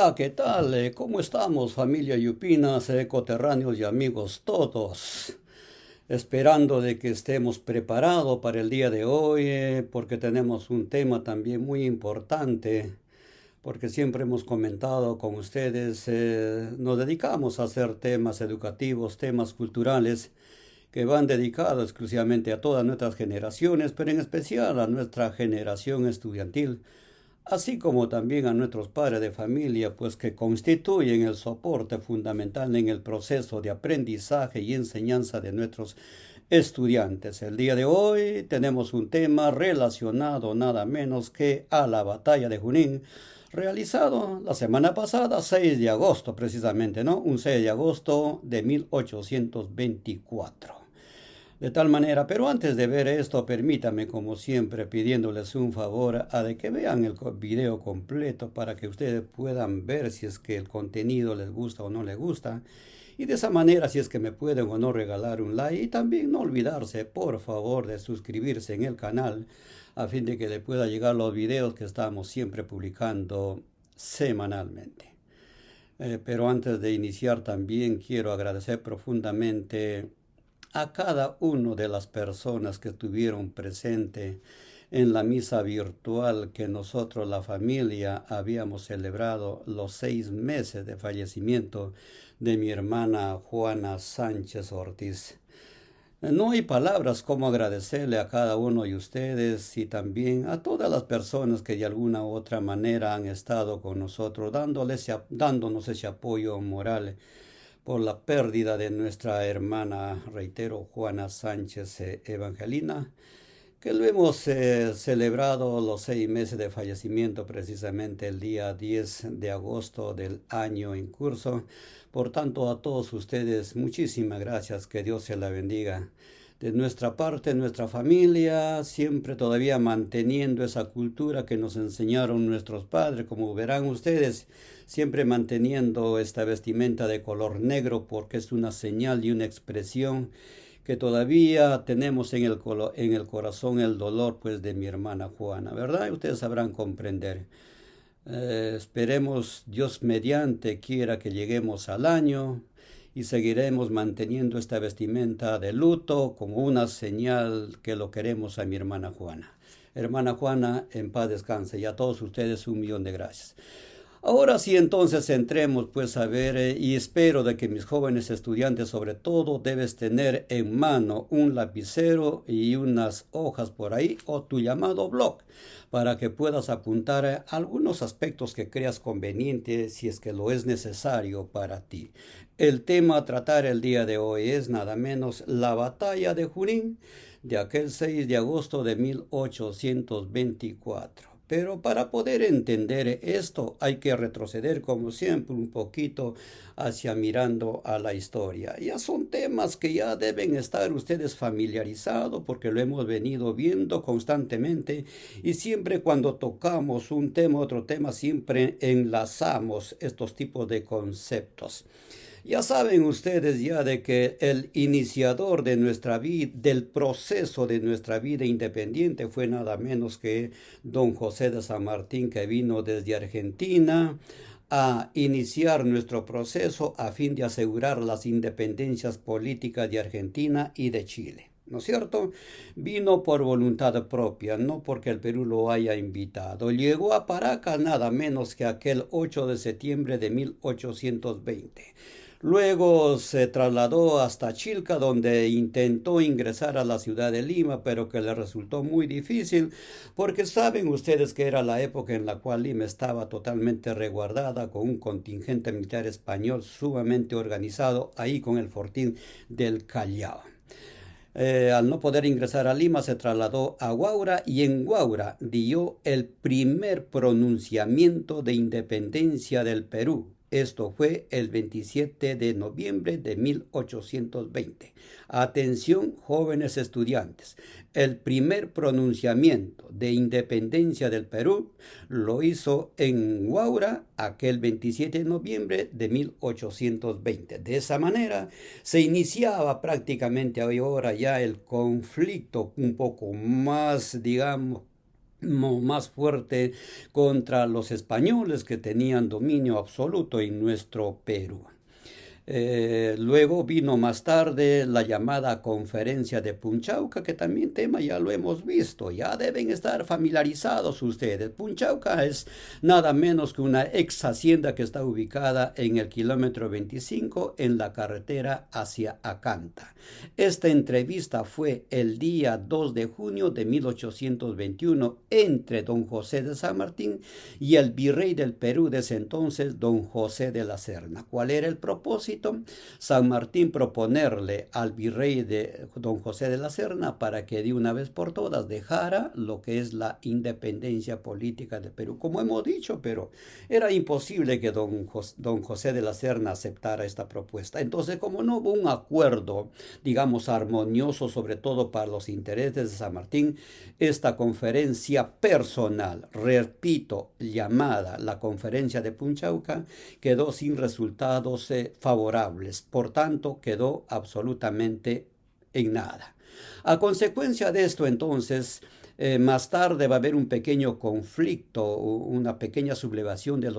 Hola, ¿qué tal? ¿Cómo estamos, familia Yupinas, coterráneos y amigos todos? Esperando de que estemos preparados para el día de hoy, porque tenemos un tema también muy importante, porque siempre hemos comentado con ustedes, nos dedicamos a hacer temas educativos, temas culturales, que van dedicados exclusivamente a todas nuestras generaciones, pero en especial a nuestra generación estudiantil, así como también a nuestros padres de familia, pues que constituyen el soporte fundamental en el proceso de aprendizaje y enseñanza de nuestros estudiantes. El día de hoy tenemos un tema relacionado nada menos que a la batalla de Junín, realizado la semana pasada, 6 de agosto precisamente, ¿no? Un 6 de agosto de 1824. De tal manera, pero antes de ver esto, permítame, como siempre, pidiéndoles un favor a de que vean el video completo para que ustedes puedan ver si es que el contenido les gusta o no les gusta. Y de esa manera, si es que me pueden o no regalar un like. Y también no olvidarse, por favor, de suscribirse en el canal a fin de que le pueda llegar los videos que estamos siempre publicando semanalmente. Pero antes de iniciar también quiero agradecer profundamente a cada una de las personas que estuvieron presentes en la misa virtual que nosotros, la familia, habíamos celebrado los 6 meses de fallecimiento de mi hermana Juana Sánchez Ortiz. No hay palabras como agradecerle a cada uno de ustedes y también a todas las personas que de alguna u otra manera han estado con nosotros, dándonos ese apoyo moral por la pérdida de nuestra hermana, reitero, Juana Sánchez Evangelina, que lo hemos celebrado los 6 meses de fallecimiento precisamente el día 10 de agosto del año en curso. Por tanto, a todos ustedes, muchísimas gracias, que Dios se la bendiga. De nuestra parte, nuestra familia, siempre todavía manteniendo esa cultura que nos enseñaron nuestros padres, como verán ustedes, siempre manteniendo esta vestimenta de color negro porque es una señal y una expresión que todavía tenemos en el corazón el dolor pues de mi hermana Juana, ¿verdad? Ustedes sabrán comprender. Esperemos Dios mediante quiera que lleguemos al año y seguiremos manteniendo esta vestimenta de luto como una señal que lo queremos a mi hermana Juana. Hermana Juana, en paz descanse, y a todos ustedes 1 millón de gracias. Ahora sí, entonces entremos pues a ver, y espero de que mis jóvenes estudiantes sobre todo debes tener en mano un lapicero y unas hojas por ahí o tu llamado blog para que puedas apuntar algunos aspectos que creas conveniente si es que lo es necesario para ti. El tema a tratar el día de hoy es nada menos la batalla de Junín de aquel 6 de agosto de 1824. Pero para poder entender esto hay que retroceder como siempre un poquito hacia mirando a la historia. Ya son temas que ya deben estar ustedes familiarizados porque lo hemos venido viendo constantemente y siempre cuando tocamos un tema, otro tema, siempre enlazamos estos tipos de conceptos. Ya saben ustedes ya de que el iniciador de nuestra vida, del proceso de nuestra vida independiente fue nada menos que don José de San Martín, que vino desde Argentina a iniciar nuestro proceso a fin de asegurar las independencias políticas de Argentina y de Chile. ¿No es cierto? Vino por voluntad propia, no porque el Perú lo haya invitado. Llegó a Paracas nada menos que aquel 8 de septiembre de 1820. Luego se trasladó hasta Chilca, donde intentó ingresar a la ciudad de Lima, pero que le resultó muy difícil, porque saben ustedes que era la época en la cual Lima estaba totalmente resguardada, con un contingente militar español sumamente organizado, ahí con el fortín del Callao. Al no poder ingresar a Lima, se trasladó a Huaura y en Huaura dio el primer pronunciamiento de independencia del Perú. Esto fue el 27 de noviembre de 1820. Atención, jóvenes estudiantes. El primer pronunciamiento de independencia del Perú lo hizo en Huaura aquel 27 de noviembre de 1820. De esa manera se iniciaba prácticamente ahora ya el conflicto un poco más, digamos, más fuerte contra los españoles que tenían dominio absoluto en nuestro Perú. Luego vino más tarde la llamada Conferencia de Punchauca, que también tema ya lo hemos visto, ya deben estar familiarizados ustedes. Punchauca es nada menos que una ex hacienda que está ubicada en el kilómetro 25 en la carretera hacia Acanta. Esta entrevista fue el día 2 de junio de 1821 entre don José de San Martín y el virrey del Perú de ese entonces, don José de la Serna. ¿Cuál era el propósito? San Martín proponerle al virrey de don José de la Serna para que de una vez por todas dejara lo que es la independencia política del Perú. Como hemos dicho, pero era imposible que don José de la Serna aceptara esta propuesta. Entonces, como no hubo un acuerdo, digamos, armonioso, sobre todo para los intereses de San Martín, esta conferencia personal, repito, llamada la Conferencia de Punchauca, quedó sin resultados favorables. Por tanto, quedó absolutamente en nada. A consecuencia de esto, entonces, más tarde va a haber un pequeño conflicto, una pequeña sublevación de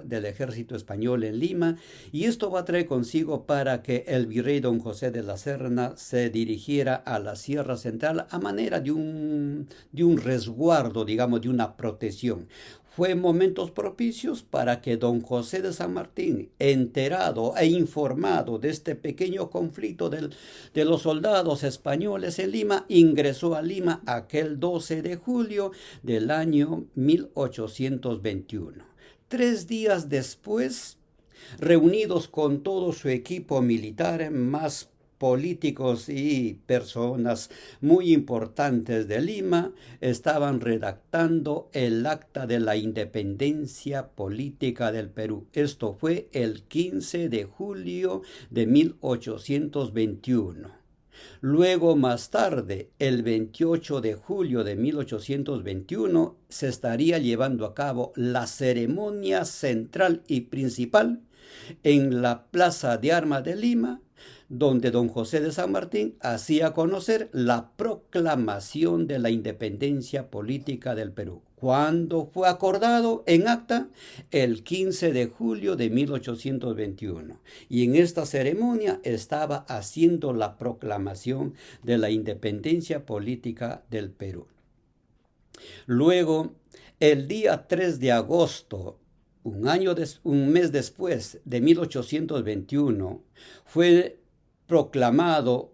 del ejército español en Lima, y esto va a traer consigo para que el virrey don José de la Serna se dirigiera a la Sierra Central a manera de un resguardo, digamos, de una protección. Fue momentos propicios para que don José de San Martín, enterado e informado de este pequeño conflicto de los soldados españoles en Lima, ingresó a Lima aquel 12 de julio del año 1821. 3 días después, reunidos con todo su equipo militar, más políticos y personas muy importantes de Lima, estaban redactando el acta de la independencia política del Perú. Esto fue el 15 de julio de 1821. Luego, más tarde, el 28 de julio de 1821, se estaría llevando a cabo la ceremonia central y principal en la Plaza de Armas de Lima, donde don José de San Martín hacía conocer la proclamación de la independencia política del Perú, cuando fue acordado en acta el 15 de julio de 1821. Y en esta ceremonia estaba haciendo la proclamación de la independencia política del Perú. Luego, el día 3 de agosto, un mes después de 1821, fue proclamado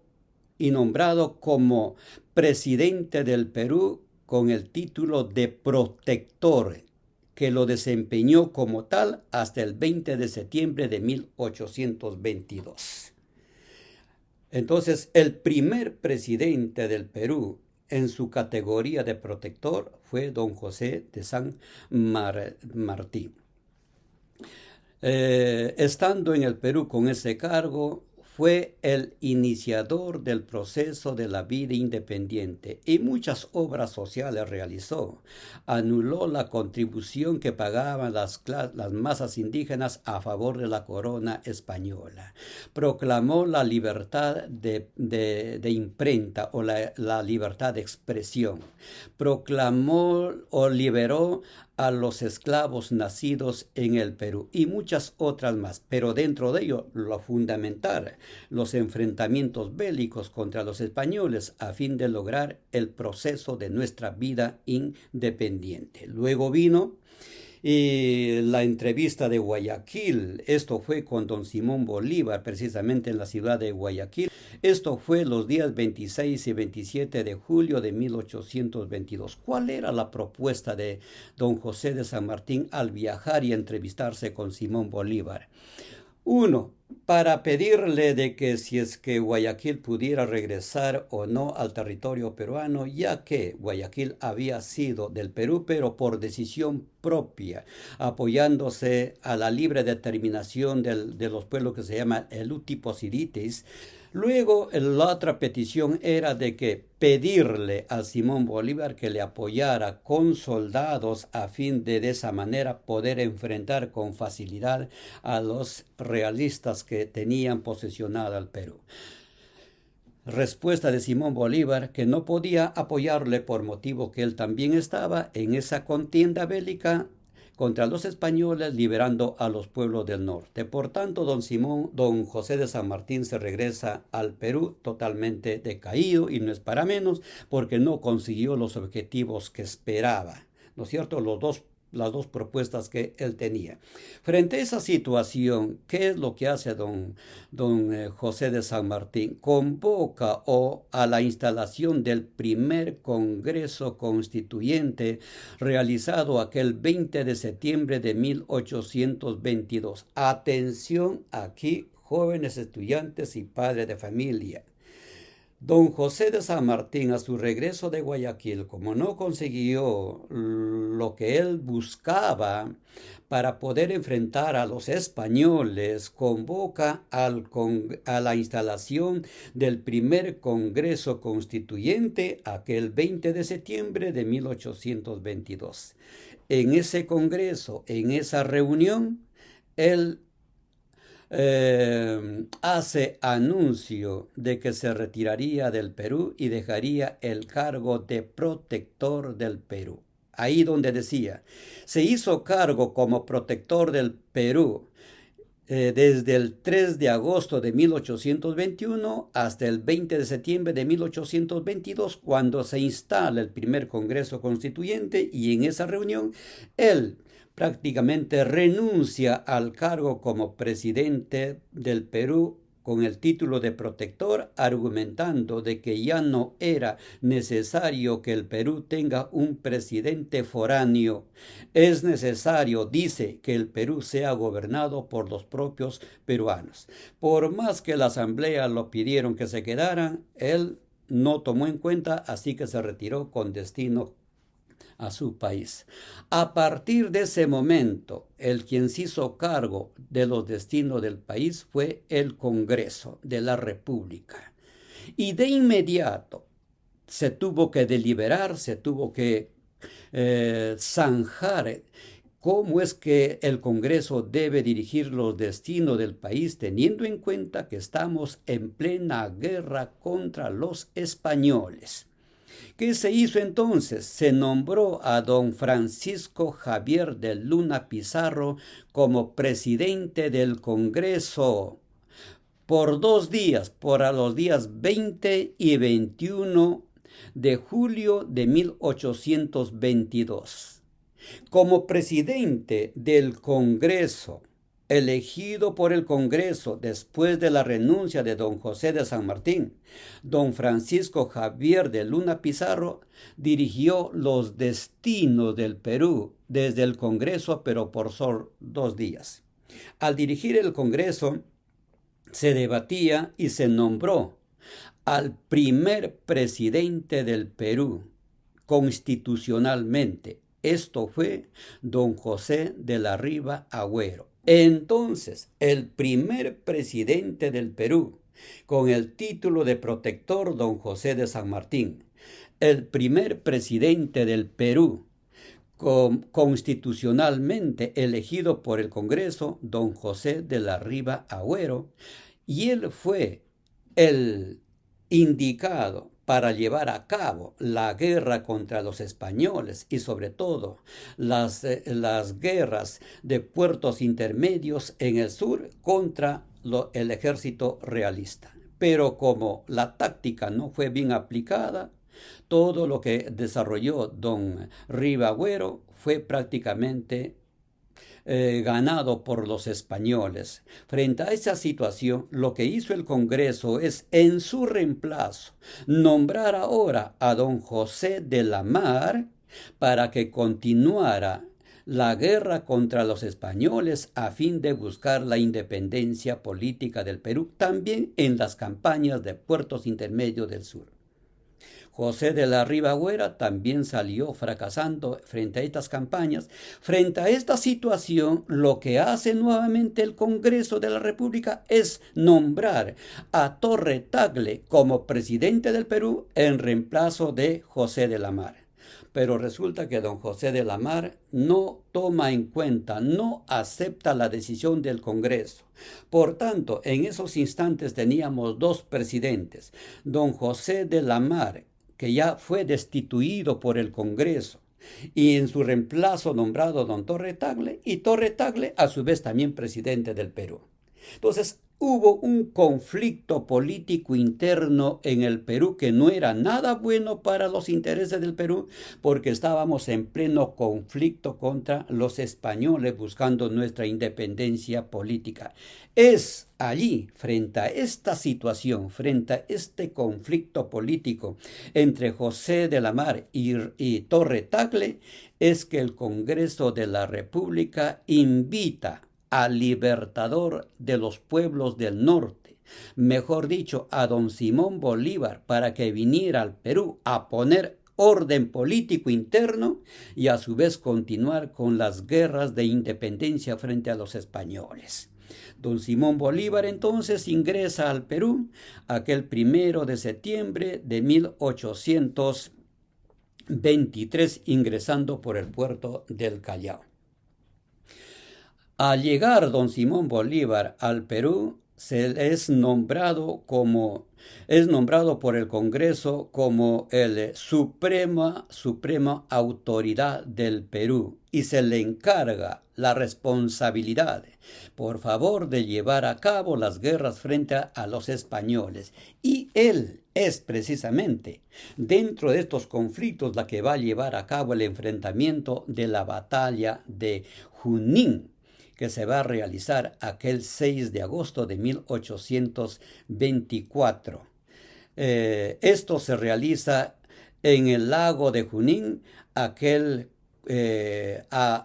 y nombrado como presidente del Perú con el título de protector, que lo desempeñó como tal hasta el 20 de septiembre de 1822. Entonces, el primer presidente del Perú en su categoría de protector fue don José de San Martín. Estando en el Perú con ese cargo, fue el iniciador del proceso de la vida independiente y muchas obras sociales realizó. Anuló la contribución que pagaban las masas indígenas a favor de la corona española. Proclamó la libertad de imprenta o la libertad de expresión. Proclamó o liberó a los esclavos nacidos en el Perú y muchas otras más, pero dentro de ello lo fundamental, los enfrentamientos bélicos contra los españoles a fin de lograr el proceso de nuestra vida independiente. Luego vino la entrevista de Guayaquil. Esto fue con don Simón Bolívar, precisamente en la ciudad de Guayaquil. Esto fue los días 26 y 27 de julio de 1822. ¿Cuál era la propuesta de don José de San Martín al viajar y entrevistarse con Simón Bolívar? Uno, para pedirle de que si es que Guayaquil pudiera regresar o no al territorio peruano, ya que Guayaquil había sido del Perú, pero por decisión propia, apoyándose a la libre determinación de los pueblos que se llaman Elutiposiritis. Luego, la otra petición era de que pedirle a Simón Bolívar que le apoyara con soldados a fin de esa manera poder enfrentar con facilidad a los realistas que tenían posesionado al Perú. respuesta de Simón Bolívar, que no podía apoyarle por motivo que él también estaba en esa contienda bélica contra los españoles, liberando a los pueblos del norte. Por tanto, don José de San Martín se regresa al Perú totalmente decaído, y no es para menos, porque no consiguió los objetivos que esperaba, ¿no es cierto? Las dos propuestas que él tenía. Frente a esa situación, ¿qué es lo que hace don José de San Martín? Convoca a la instalación del primer Congreso Constituyente realizado aquel 20 de septiembre de 1822. Atención aquí, jóvenes estudiantes y padres de familia. Don José de San Martín, a su regreso de Guayaquil, como no consiguió lo que él buscaba para poder enfrentar a los españoles, convoca a la instalación del primer Congreso Constituyente aquel 20 de septiembre de 1822. En ese Congreso, en esa reunión, él hace anuncio de que se retiraría del Perú y dejaría el cargo de protector del Perú. Ahí donde decía, se hizo cargo como protector del Perú desde el 3 de agosto de 1821 hasta el 20 de septiembre de 1822, cuando se instala el primer Congreso Constituyente, y en esa reunión él prácticamente renuncia al cargo como presidente del Perú con el título de protector, argumentando de que ya no era necesario que el Perú tenga un presidente foráneo. Es necesario, dice, que el Perú sea gobernado por los propios peruanos. Por más que la asamblea lo pidieron que se quedaran, él no tomó en cuenta, así que se retiró con destino a su país. A partir de ese momento, el quien se hizo cargo de los destinos del país fue el Congreso de la República. Y de inmediato se tuvo que deliberar, se tuvo que zanjar cómo es que el Congreso debe dirigir los destinos del país, teniendo en cuenta que estamos en plena guerra contra los españoles. ¿Qué se hizo entonces? Se nombró a don Francisco Javier de Luna Pizarro como presidente del Congreso por 2 días, por los días 20 y 21 de julio de 1822. Como presidente del Congreso, elegido por el Congreso después de la renuncia de don José de San Martín, don Francisco Javier de Luna Pizarro dirigió los destinos del Perú desde el Congreso, pero por solo 2 días. Al dirigir el Congreso, se debatía y se nombró al primer presidente del Perú constitucionalmente. Esto fue don José de la Riva Agüero. Entonces, el primer presidente del Perú, con el título de protector, don José de San Martín, el primer presidente del Perú, constitucionalmente elegido por el Congreso, don José de la Riva Agüero, y él fue el indicado para llevar a cabo la guerra contra los españoles y sobre todo las guerras de puertos intermedios en el sur contra el ejército realista. Pero como la táctica no fue bien aplicada, todo lo que desarrolló don Riva Agüero fue prácticamente ganado por los españoles. Frente a esa situación, lo que hizo el Congreso es, en su reemplazo, nombrar ahora a don José de la Mar para que continuara la guerra contra los españoles a fin de buscar la independencia política del Perú, también en las campañas de puertos intermedios del sur. José de la Riva Agüero también salió fracasando frente a estas campañas. Frente a esta situación, lo que hace nuevamente el Congreso de la República es nombrar a Torre Tagle como presidente del Perú en reemplazo de José de la Mar. Pero resulta que don José de la Mar no toma en cuenta, no acepta la decisión del Congreso. Por tanto, en esos instantes teníamos dos presidentes, don José de la Mar, que ya fue destituido por el Congreso, y en su reemplazo nombrado don Torre Tagle, y Torre Tagle a su vez también presidente del Perú. Entonces, hubo un conflicto político interno en el Perú que no era nada bueno para los intereses del Perú, porque estábamos en pleno conflicto contra los españoles buscando nuestra independencia política. Es allí, frente a esta situación, frente a este conflicto político entre José de la Mar y Torre Tagle, es que el Congreso de la República invita al libertador de los pueblos del norte, mejor dicho, a don Simón Bolívar, para que viniera al Perú a poner orden político interno y a su vez continuar con las guerras de independencia frente a los españoles. Don Simón Bolívar entonces ingresa al Perú aquel 1 de septiembre de 1823, ingresando por el puerto del Callao. Al llegar don Simón Bolívar al Perú, es nombrado por el Congreso como el suprema autoridad del Perú, y se le encarga la responsabilidad, por favor, de llevar a cabo las guerras frente a los españoles. Y él es precisamente dentro de estos conflictos la que va a llevar a cabo el enfrentamiento de la batalla de Junín, que se va a realizar aquel 6 de agosto de 1824. Esto se realiza en el lago de Junín, a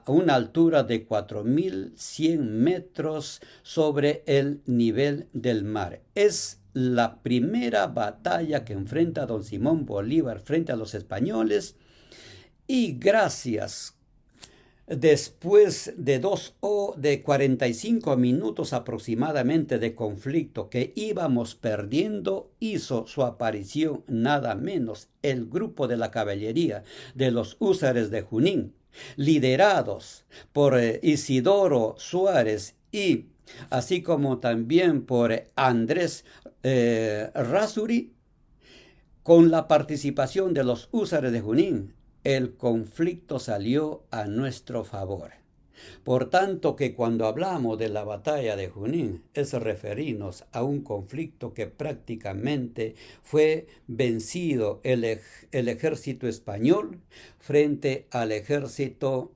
una altura de 4.100 metros sobre el nivel del mar. Es la primera batalla que enfrenta don Simón Bolívar frente a los españoles, y después de 45 minutos aproximadamente de conflicto que íbamos perdiendo, hizo su aparición nada menos el grupo de la caballería de los húsares de Junín, liderados por Isidoro Suárez, y así como también por Andrés Rasuri. Con la participación de los húsares de Junín, el conflicto salió a nuestro favor. Por tanto, que cuando hablamos de la batalla de Junín, es referirnos a un conflicto que prácticamente fue vencido el ejército español frente al ejército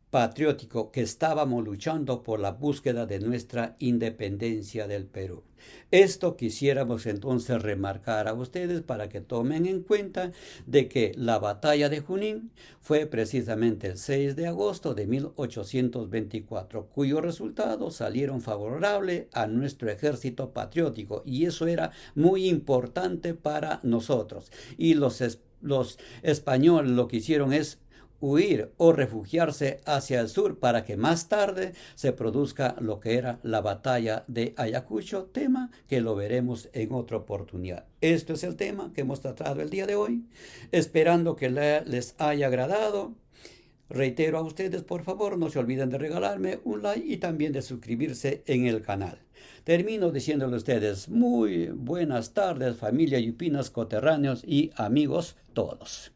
patriótico, que estábamos luchando por la búsqueda de nuestra independencia del Perú. Esto quisiéramos entonces remarcar a ustedes para que tomen en cuenta de que la batalla de Junín fue precisamente el 6 de agosto de 1824, cuyos resultados salieron favorables a nuestro ejército patriótico, y eso era muy importante para nosotros. Y los españoles lo que hicieron es huir o refugiarse hacia el sur para que más tarde se produzca lo que era la batalla de Ayacucho, tema que lo veremos en otra oportunidad. Esto es el tema que hemos tratado el día de hoy, esperando que les haya agradado. Reitero a ustedes, por favor, no se olviden de regalarme un like y también de suscribirse en el canal. Termino diciéndole a ustedes muy buenas tardes, familia Yupinas, coterráneos y amigos todos.